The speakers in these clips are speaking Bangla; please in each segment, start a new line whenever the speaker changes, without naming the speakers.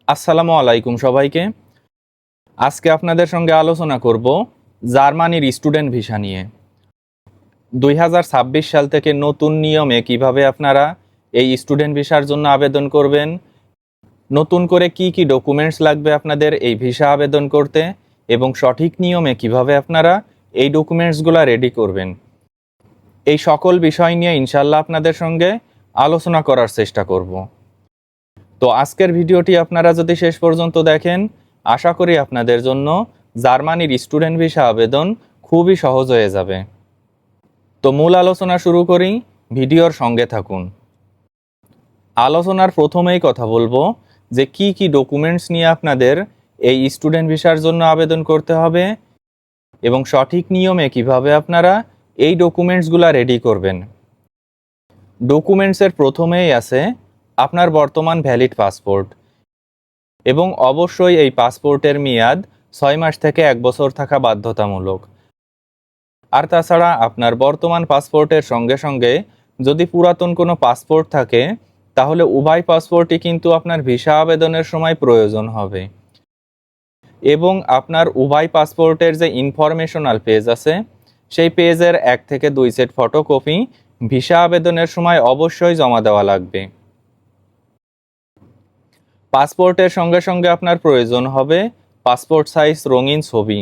আসসালামু আলাইকুম সবাইকে। আজকে আপনাদের সঙ্গে আলোচনা করব জার্মানির স্টুডেন্ট ভিসা নিয়ে। 2026 সাল থেকে নতুন নিয়মে কিভাবে আপনারা এই স্টুডেন্ট ভিসার জন্য আবেদন করবেন, নতুন করে কি কি ডকুমেন্টস লাগবে আপনাদের এই ভিসা আবেদন করতে, এবং সঠিক নিয়মে কিভাবে আপনারা এই ডকুমেন্টসগুলো রেডি করবেন, এই সকল বিষয় নিয়ে ইনশাল্লাহ আপনাদের সঙ্গে আলোচনা করার চেষ্টা করব। তো আজকের ভিডিওটি আপনারা যদি শেষ পর্যন্ত দেখেন, আশা করি আপনাদের জন্য জার্মানির স্টুডেন্ট ভিসা আবেদন খুবই সহজ হয়ে যাবে। তো মূল আলোচনা শুরু করি, ভিডিওর সঙ্গে থাকুন। আলোচনার প্রথমেই কথা বলবো যে কি কি ডকুমেন্টস নিয়ে আপনাদের এই স্টুডেন্ট ভিসার জন্য আবেদন করতে হবে এবং সঠিক নিয়মে কিভাবে আপনারা এই ডকুমেন্টসগুলো রেডি করবেন। ডকুমেন্টসের প্রথমেই আছে আপনার বর্তমান ভ্যালিড পাসপোর্ট, এবং অবশ্যই এই পাসপোর্টের মেয়াদ 6 মাস থেকে 1 বছর থাকা বাধ্যতামূলক। আর তাছাড়া আপনার বর্তমান পাসপোর্টের সঙ্গে সঙ্গে যদি পুরাতন কোনো পাসপোর্ট থাকে, তাহলে উভয় পাসপোর্টই কিন্তু আপনার ভিসা আবেদনের সময় প্রয়োজন হবে। এবং আপনার উভয় পাসপোর্টের যে ইনফরমেশনাল পেজ আছে, সেই পেজের 1 থেকে 2 সেট ফটোকপি ভিসা আবেদনের সময় অবশ্যই জমা দেওয়া লাগবে। পাসপোর্টের সঙ্গে সঙ্গে আপনার প্রয়োজন হবে পাসপোর্ট সাইজ রঙিন ছবি।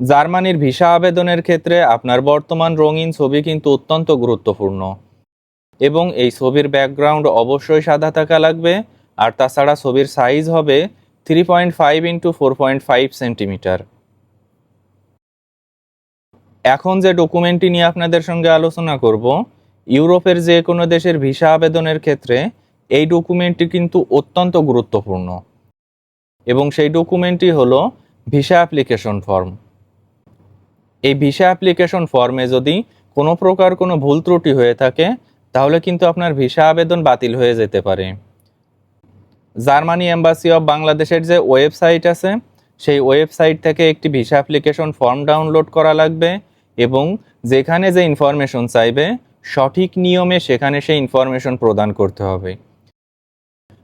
জার্মানির ভিসা আবেদনের ক্ষেত্রে আপনার বর্তমান রঙিন ছবি কিন্তু অত্যন্ত গুরুত্বপূর্ণ, এবং এই ছবির ব্যাকগ্রাউন্ড অবশ্যই সাদা থাকা লাগবে। আর তাছাড়া ছবির সাইজ হবে 3.5 ইন্টু 4.5 সেন্টিমিটার। এখন যে ডকুমেন্টটি নিয়ে আপনাদের সঙ্গে আলোচনা করব, ইউরোপের যে কোনো দেশের ভিসা আবেদনের ক্ষেত্রে এই ডকুমেন্টটি কিন্তু অত্যন্ত গুরুত্বপূর্ণ, এবং সেই ডকুমেন্টটি হলো ভিসা অ্যাপ্লিকেশন ফর্ম। এই ভিসা অ্যাপ্লিকেশন ফর্মে যদি কোনো প্রকার কোনো ভুল ত্রুটি হয়ে থাকে, তাহলে কিন্তু আপনার ভিসা আবেদন বাতিল হয়ে যেতে পারে। জার্মানি এম্বাসি অফ বাংলাদেশের যে ওয়েবসাইট আছে, সেই ওয়েবসাইট থেকে একটি ভিসা অ্যাপ্লিকেশন ফর্ম ডাউনলোড করা লাগবে, এবং যেখানে যে ইনফরমেশন চাইবে সঠিক নিয়মে সেখানে সেই ইনফরমেশন প্রদান করতে হবে।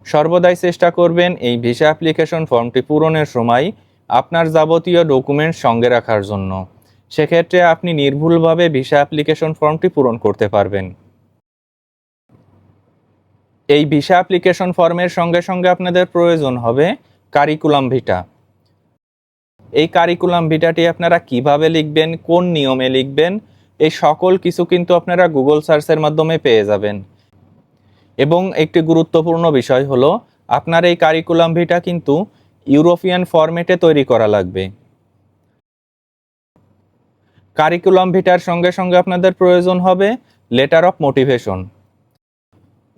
সর্বদাই চেষ্টা করবেন এই ভিসা অ্যাপ্লিকেশন ফর্মটি পূরণের সময় আপনার যাবতীয় ডকুমেন্টস সঙ্গে রাখার জন্য। সেক্ষেত্রে আপনি নির্ভুলভাবে ভিসা অ্যাপ্লিকেশন ফর্মটি পূরণ করতে পারবেন। এই ভিসা অ্যাপ্লিকেশন ফর্মের সঙ্গে সঙ্গে আপনাদের প্রয়োজন হবে কারিকুলাম ভিটা। এই কারিকুলাম ভিটাটি আপনারা কিভাবে লিখবেন, কোন নিয়মে লিখবেন, এই সকল কিছু কিন্তু আপনারা গুগল সার্চের মাধ্যমে পেয়ে যাবেন। এবং একটি গুরুত্বপূর্ণ বিষয় হলো, আপনার এই কারিকুলাম ভিটা কিন্তু ইউরোপিয়ান ফরম্যাটে তৈরি করা লাগবে। কারিকুলাম ভিটার সঙ্গে সঙ্গে আপনাদের প্রয়োজন হবে লেটার অফ মোটিভেশন।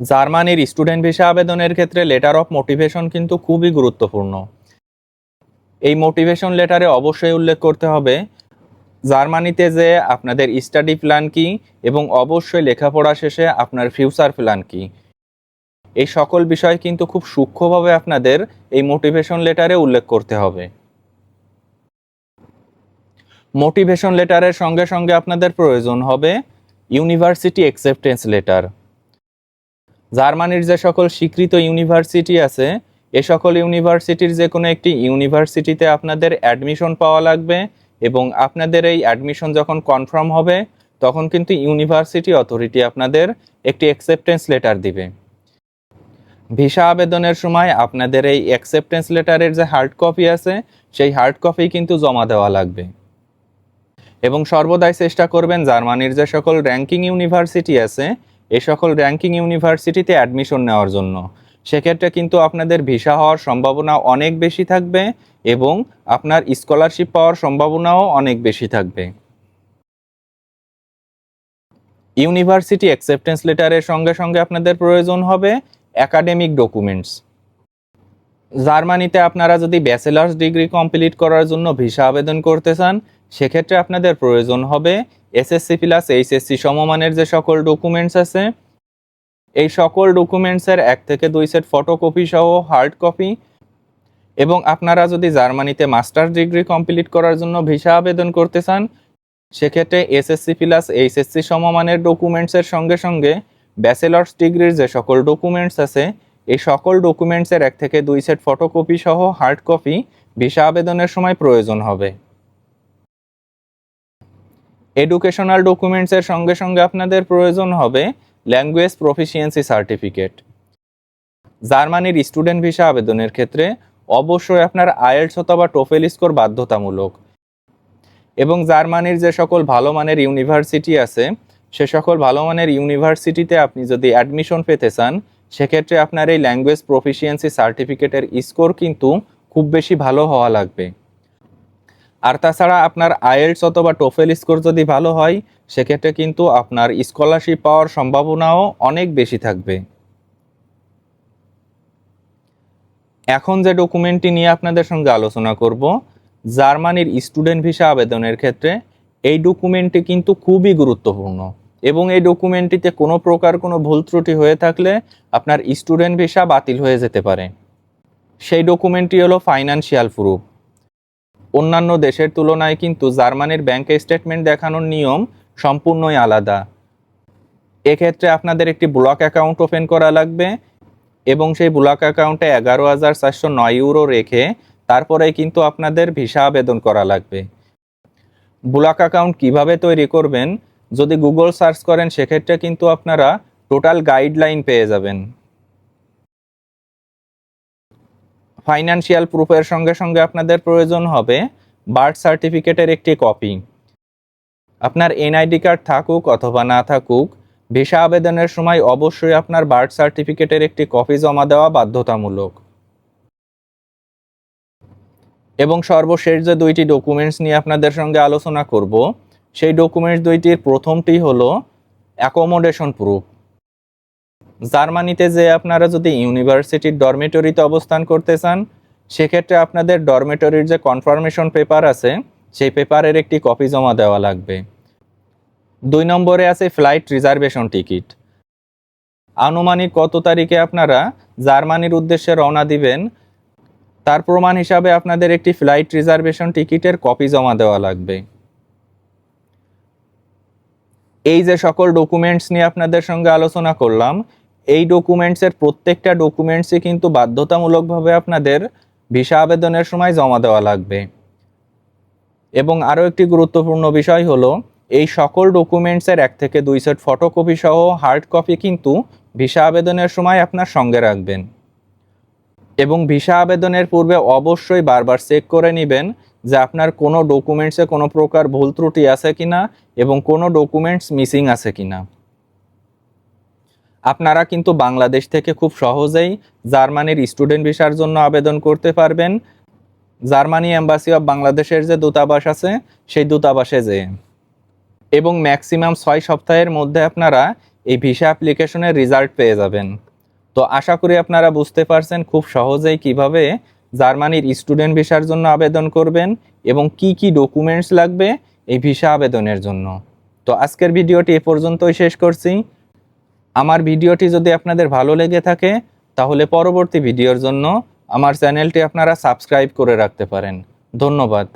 জার্মানির স্টুডেন্ট ভিসা আবেদনের ক্ষেত্রে লেটার অফ মোটিভেশন কিন্তু খুবই গুরুত্বপূর্ণ। এই মোটিভেশন লেটারে অবশ্যই উল্লেখ করতে হবে জার্মানিতে যে আপনাদের স্টাডি প্ল্যান কি, এবং অবশ্যই লেখাপড়া শেষে আপনার ফিউচার প্ল্যান কি। এই সকল বিষয় কিন্তু খুব সূক্ষ্মভাবে আপনাদের এই মোটিভেশন লেটারে উল্লেখ করতে হবে। মোটিভেশন লেটারের সঙ্গে সঙ্গে আপনাদের প্রয়োজন হবে ইউনিভার্সিটি অ্যাকসেপ্টেন্স লেটার। জার্মানির যে সকল স্বীকৃত ইউনিভার্সিটি আছে, এ সকল ইউনিভার্সিটির যে কোনো একটি ইউনিভার্সিটিতে আপনাদের অ্যাডমিশন পাওয়া লাগবে, এবং আপনাদের এই অ্যাডমিশন যখন কনফার্ম হবে, তখন কিন্তু ইউনিভার্সিটি অথরিটি আপনাদের একটি অ্যাকসেপ্টেন্স লেটার দিবে। ভিসা আবেদনের সময় আপনাদের এই অ্যাকসেপ্টেন্স লেটারের যে হার্ড কপি আছে, সেই হার্ড কপি কিন্তু জমা দেওয়া লাগবে। এবং সর্বদাই চেষ্টা করবেন জার্মানির যে সকল র্যাঙ্কিং ইউনিভার্সিটি আছে, এ সকল র্যাঙ্কিং ইউনিভার্সিটিতে অ্যাডমিশন নেওয়ার জন্য। সেক্ষেত্রে কিন্তু আপনাদের ভিসা হওয়ার সম্ভাবনা অনেক বেশি থাকবে, এবং আপনার স্কলারশিপ পাওয়ার সম্ভাবনাও অনেক বেশি থাকবে। ইউনিভার্সিটি অ্যাকসেপ্টেন্স লেটারের সঙ্গে সঙ্গে আপনাদের প্রয়োজন হবে একাডেমিক ডকুমেন্টস। জার্মানিতে আপনারা যদি ব্যাচেলার্স ডিগ্রি কমপ্লিট করার জন্য ভিসা আবেদন করতে চান, সেক্ষেত্রে আপনাদের প্রয়োজন হবে এসএসসি প্লাস এইচএসসি সমমানের যে সকল ডকুমেন্টস আছে, এই সকল ডকুমেন্টসের 1 থেকে 2 সেট ফটোকপি সহ হার্ড কপি। এবং আপনারা যদি জার্মানিতে মাস্টার্স ডিগ্রি কমপ্লিট করার জন্য ভিসা আবেদন করতে চান, সেক্ষেত্রে এসএসসি প্লাস এইচএসসি সমমানের ডকুমেন্টসের সঙ্গে সঙ্গে ব্যাচেলার্স ডিগ্রির যে সকল ডকুমেন্টস আছে, এই সকল ডকুমেন্টসের 1 থেকে 2 সেট ফটোকপি সহ হার্ড কপি ভিসা আবেদনের সময় প্রয়োজন হবে। এডুকেশনাল ডকুমেন্টসের সঙ্গে সঙ্গে আপনাদের প্রয়োজন হবে ল্যাঙ্গুয়েজ প্রফিসিয়েন্সি সার্টিফিকেট। জার্মানির স্টুডেন্ট ভিসা আবেদনের ক্ষেত্রে অবশ্যই আপনার আইএলটিএস অথবা টোফেল স্কোর বাধ্যতামূলক, এবং জার্মানির যে সকল ভালো মানের ইউনিভার্সিটি আছে সে সকল ভালো মানের ইউনিভার্সিটিতে আপনি যদি অ্যাডমিশন পেতে চান সেক্ষেত্রে আপনার এই ল্যাঙ্গুয়েজ প্রফিসিয়েন্সি সার্টিফিকেটের স্কোর কিন্তু খুব বেশি ভালো হওয়া লাগবে। আর তাছাড়া আপনার আইএলটিএস অথবা টোফেল স্কোর যদি ভালো হয় সেক্ষেত্রে কিন্তু আপনার স্কলারশিপ পাওয়ার সম্ভাবনাও অনেক বেশি থাকবে। এখন যে ডকুমেন্টটি নিয়ে আপনাদের সঙ্গে আলোচনা করব, জার্মানির স্টুডেন্ট ভিসা আবেদনের ক্ষেত্রে এই ডকুমেন্টটি কিন্তু খুবই গুরুত্বপূর্ণ, এবং এই ডকুমেন্টটিতে কোনো প্রকার কোনো ভুল ত্রুটি হয়ে থাকলে আপনার স্টুডেন্ট ভিসা বাতিল হয়ে যেতে পারে। সেই ডকুমেন্টটি হলো ফাইন্যান্সিয়াল প্রুফ। অন্যান্য দেশের তুলনায় কিন্তু জার্মানির ব্যাংক স্টেটমেন্ট দেখানোর নিয়ম সম্পূর্ণই আলাদা। এক্ষেত্রে আপনাদের একটি ব্লক অ্যাকাউন্ট ওপেন করা লাগবে, এবং সেই ব্লক অ্যাকাউন্টে 11,409 ইউরো রেখে তারপরেই কিন্তু আপনাদের ভিসা আবেদন করা লাগবে। ব্লক অ্যাকাউন্ট কিভাবে তৈরি করবেন যদি গুগল সার্চ করেন সেক্ষেত্রে কিন্তু আপনারা টোটাল গাইডলাইন পেয়ে যাবেন। ফাইন্যান্সিয়াল প্রুফের সঙ্গে সঙ্গে আপনাদের প্রয়োজন হবে বার্থ সার্টিফিকেটের একটি কপি। আপনার এনআইডি কার্ড থাকুক অথবা না থাকুক, ভিসা আবেদনের সময় অবশ্যই আপনার বার্থ সার্টিফিকেটের একটি কপি জমা দেওয়া বাধ্যতামূলক। এবং সর্বশেষ যে 2টি ডকুমেন্টস নিয়ে আপনাদের সঙ্গে আলোচনা করব, সেই ডকুমেন্টস 2টির প্রথমটি হলো অ্যাকোমোডেশন প্রুফ। জার্মানিতে যে আপনারা যদি ইউনিভার্সিটির ডরমিটরিতে অবস্থান করতে চান সেক্ষেত্রে আপনাদের ডরমিটরির যে কনফার্মেশন পেপার আছে সেই পেপারের একটি কপি জমা দেওয়া লাগবে। 2 নম্বরে আছে ফ্লাইট রিজার্ভেশন টিকিট। আনুমানিক কত তারিখে আপনারা জার্মানির উদ্দেশ্যে রওনা দিবেন তার প্রমাণ হিসাবে আপনাদের একটি ফ্লাইট রিজার্ভেশন টিকিটের কপি জমা দেওয়া লাগবে। এই যে সকল ডকুমেন্টস নিয়ে আপনাদের সঙ্গে আলোচনা করলাম, এই ডকুমেন্টসের প্রত্যেকটা ডকুমেন্টসই কিন্তু বাধ্যতামূলকভাবে আপনাদের ভিসা আবেদনের সময় জমা দেওয়া লাগবে। এবং আরও একটি গুরুত্বপূর্ণ বিষয় হলো এই সকল ডকুমেন্টসের 1 থেকে 2 সেট ফটোকপি সহ হার্ড কপি কিন্তু ভিসা আবেদনের সময় আপনার সঙ্গে রাখবেন। এবং ভিসা আবেদনের পূর্বে অবশ্যই বারবার চেক করে নেবেন যে আপনার কোনো ডকুমেন্টসে কোনো প্রকার ভুল ত্রুটি আছে কিনা এবং কোনো ডকুমেন্টস মিসিং আছে কিনা। আপনারা কিন্তু বাংলাদেশ থেকে খুব সহজেই জার্মানির স্টুডেন্ট ভিসার জন্য আবেদন করতে পারবেন জার্মানি এম্বাসি অফ বাংলাদেশের যে দূতাবাস আছে সেই দূতাবাসে যেয়ে, এবং ম্যাক্সিমাম 6 সপ্তাহের মধ্যে আপনারা এই ভিসা অ্যাপ্লিকেশনের রেজাল্ট পেয়ে যাবেন। তো আশা করি আপনারা বুঝতে পারছেন খুব সহজেই কিভাবে জার্মানির স্টুডেন্ট ভিসার জন্য আবেদন করবেন এবং কি কি ডকুমেন্টস লাগবে এই ভিসা আবেদনের জন্য। তো আজকের ভিডিওটি এ পর্যন্তই শেষ করছি। আমার ভিডিওটি যদি আপনাদের ভালো লেগে থাকে তাহলে পরবর্তী ভিডিওর জন্য আমার চ্যানেলটি আপনারা সাবস্ক্রাইব করে রাখতে পারেন। ধন্যবাদ।